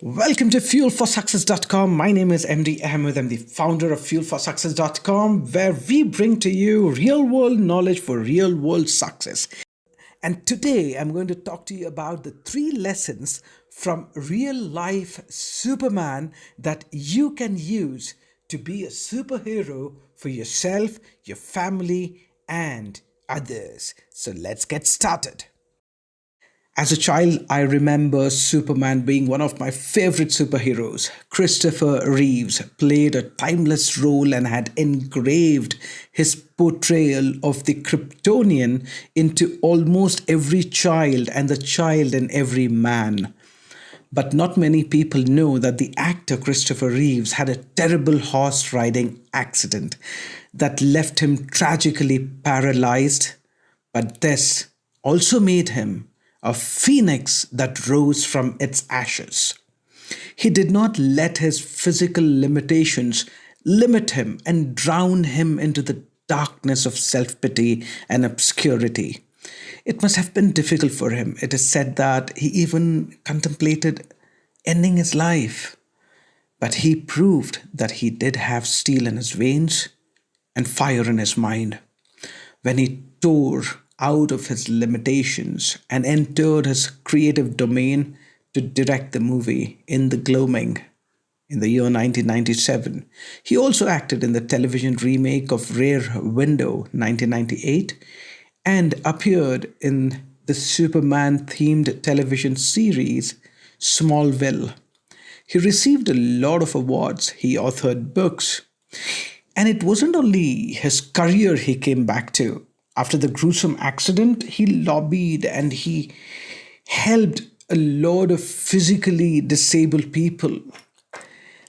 Welcome to fuelforsuccess.com. My name is MD Ahmed. I'm the founder of fuelforsuccess.com, where we bring to you real-world knowledge for real-world success. And today I'm going to talk to you about the 3 lessons from real-life Superman that you can use to be a superhero for yourself, your family, and others. So let's get started. As a child, I remember Superman being one of my favorite superheroes. Christopher Reeves played a timeless role and had engraved his portrayal of the Kryptonian into almost every child and the child in every man. But not many people know that the actor Christopher Reeves had a terrible horse riding accident that left him tragically paralyzed. But this also made him a phoenix that rose from its ashes. He did not let his physical limitations limit him and drown him into the darkness of self-pity and obscurity. It must have been difficult for him. It is said that he even contemplated ending his life. But he proved that he did have steel in his veins and fire in his mind. When he tore out of his limitations and entered his creative domain to direct the movie In the Gloaming in the year 1997. He also acted in the television remake of Rear Window 1998 and appeared in the Superman themed television series Smallville. He received a lot of awards. He authored books. And it wasn't only his career he came back to. After the gruesome accident, he lobbied and he helped a lot of physically disabled people.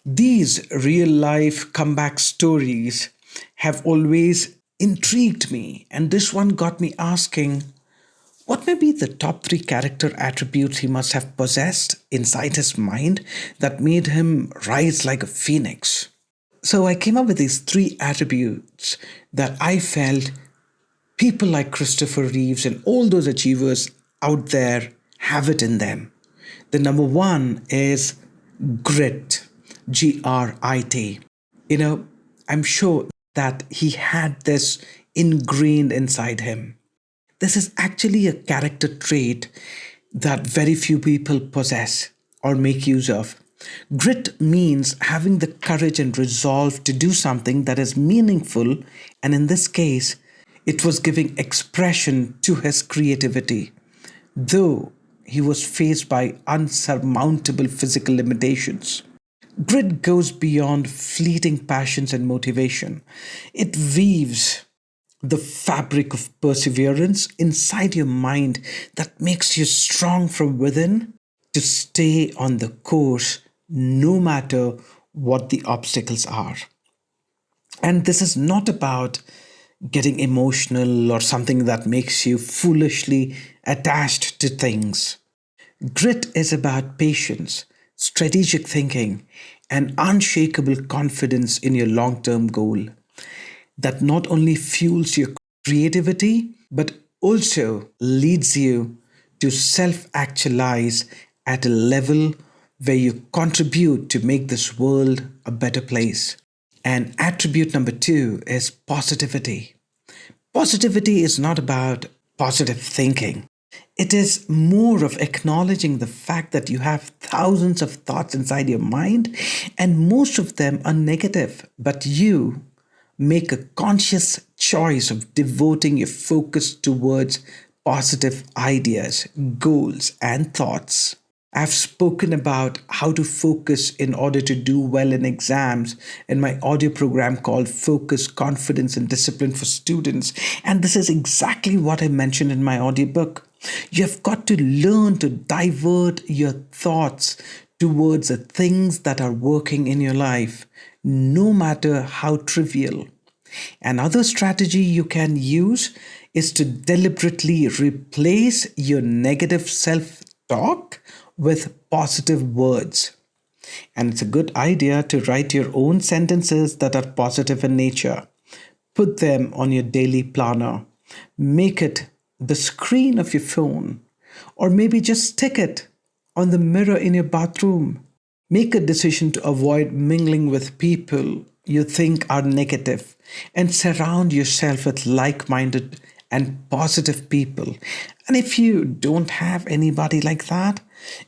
These real-life comeback stories have always intrigued me, and this one got me asking, what may be the top 3 character attributes he must have possessed inside his mind that made him rise like a phoenix? So I came up with these 3 attributes that I felt people like Christopher Reeves and all those achievers out there have it in them. The number 1 is grit, Grit. I'm sure that he had this ingrained inside him. This is actually a character trait that very few people possess or make use of. Grit means having the courage and resolve to do something that is meaningful, and in this case, it was giving expression to his creativity, though he was faced by unsurmountable physical limitations. Grit goes beyond fleeting passions and motivation. It weaves the fabric of perseverance inside your mind that makes you strong from within to stay on the course no matter what the obstacles are. And this is not about getting emotional or something that makes you foolishly attached to things. Grit is about patience, strategic thinking, and unshakable confidence in your long-term goal that not only fuels your creativity but also leads you to self-actualize at a level where you contribute to make this world a better place. And attribute number 2 is positivity. Positivity is not about positive thinking. It is more of acknowledging the fact that you have thousands of thoughts inside your mind and most of them are negative, but you make a conscious choice of devoting your focus towards positive ideas, goals, and thoughts. I've spoken about how to focus in order to do well in exams in my audio program called Focus, Confidence, and Discipline for Students. And this is exactly what I mentioned in my audiobook. You've got to learn to divert your thoughts towards the things that are working in your life, no matter how trivial. Another strategy you can use is to deliberately replace your negative self-talk with positive words. And it's a good idea to write your own sentences that are positive in nature. Put them on your daily planner. Make it the screen of your phone, or maybe just stick it on the mirror in your bathroom. Make a decision to avoid mingling with people you think are negative and surround yourself with like minded and positive people. And if you don't have anybody like that,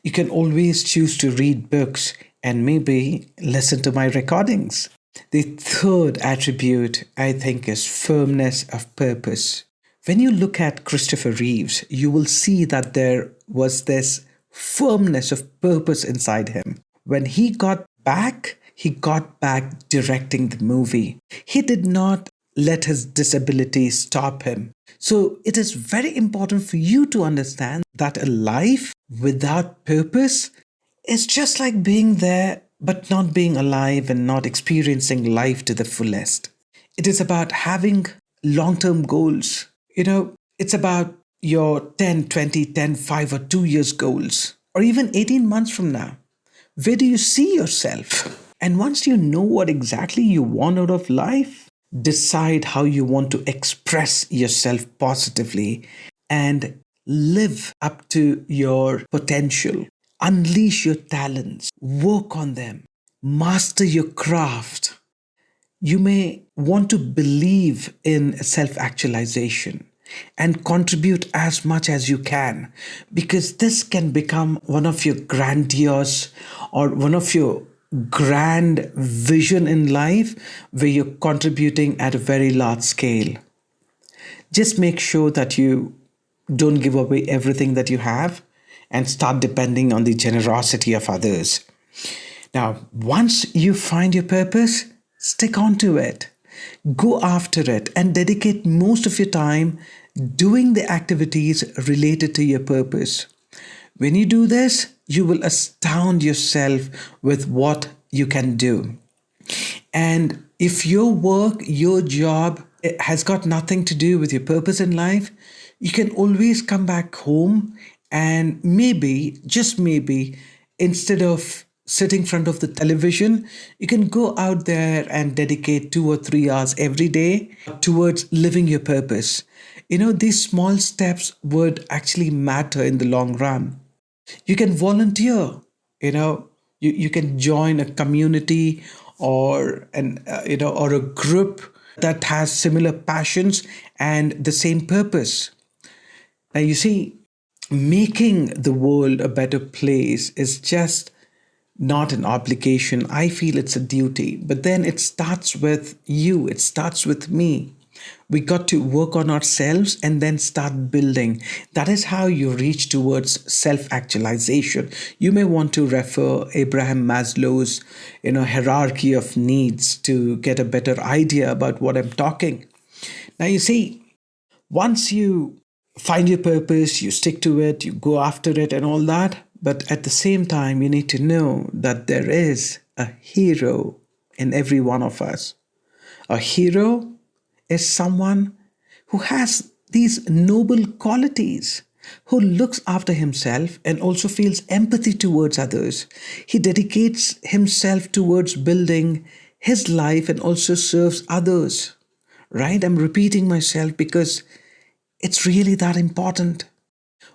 you can always choose to read books and maybe listen to my recordings. The third attribute, I think, is firmness of purpose. When you look at Christopher Reeves, you will see that there was this firmness of purpose inside him. When he got back directing the movie. He did not let his disability stop him. So it is very important for you to understand that a life without purpose is just like being there but not being alive and not experiencing life to the fullest. It is about having long term goals. It's about your 10, 20, 10, 5, or 2 years goals, or even 18 months from now. Where do you see yourself? And once you know what exactly you want out of life, decide how you want to express yourself positively and live up to your potential. Unleash your talents, work on them, master your craft. You may want to believe in self actualization and contribute as much as you can, because this can become one of your grandiose or one of your grand vision in life where you're contributing at a very large scale. Just make sure that you don't give away everything that you have and start depending on the generosity of others. Now, once you find your purpose, stick on to it. Go after it and dedicate most of your time doing the activities related to your purpose. When you do this, you will astound yourself with what you can do. And if your work, your job has got nothing to do with your purpose in life, you can always come back home and maybe, just maybe, instead of sitting in front of the television, you can go out there and dedicate 2 or 3 hours every day towards living your purpose. These small steps would actually matter in the long run. You can volunteer. You can join a community or or a group that has similar passions and the same purpose. Now you see, making the world a better place is just not an obligation. I feel it's a duty. But then it starts with you, it starts with me. We got to work on ourselves and then start building. That is how you reach towards self-actualization. You may want to refer Abraham Maslow's, hierarchy of needs to get a better idea about what I'm talking. Now you see, once you find your purpose, you stick to it, you go after it and all that. But at the same time, you need to know that there is a hero in every one of us. A hero is someone who has these noble qualities, who looks after himself and also feels empathy towards others. He dedicates himself towards building his life and also serves others. Right? I'm repeating myself because it's really that important.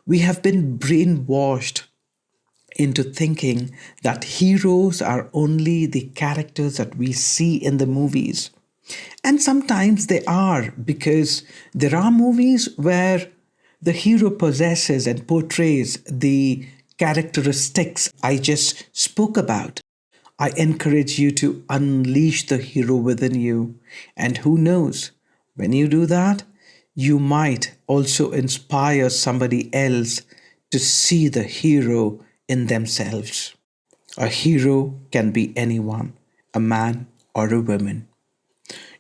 We have been brainwashed into thinking that heroes are only the characters that we see in the movies. And sometimes they are, because there are movies where the hero possesses and portrays the characteristics I just spoke about. I encourage you to unleash the hero within you. And who knows, when you do that, you might also inspire somebody else to see the hero in themselves. A hero can be anyone, a man or a woman.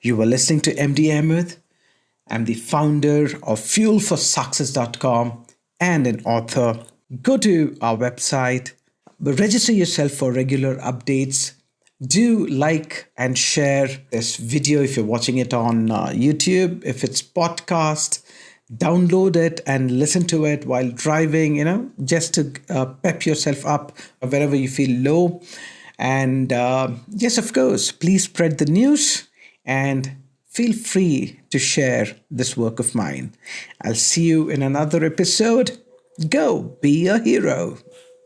You were listening to MD Ahmed. I'm the founder of fuelforsuccess.com and an author. Go to our website, register yourself for regular updates. Do like and share this video if you're watching it on YouTube. If it's podcast, download it and listen to it while driving, just to pep yourself up wherever you feel low. And yes, of course, please spread the news and feel free to share this work of mine. I'll see you in another episode. Go be a hero.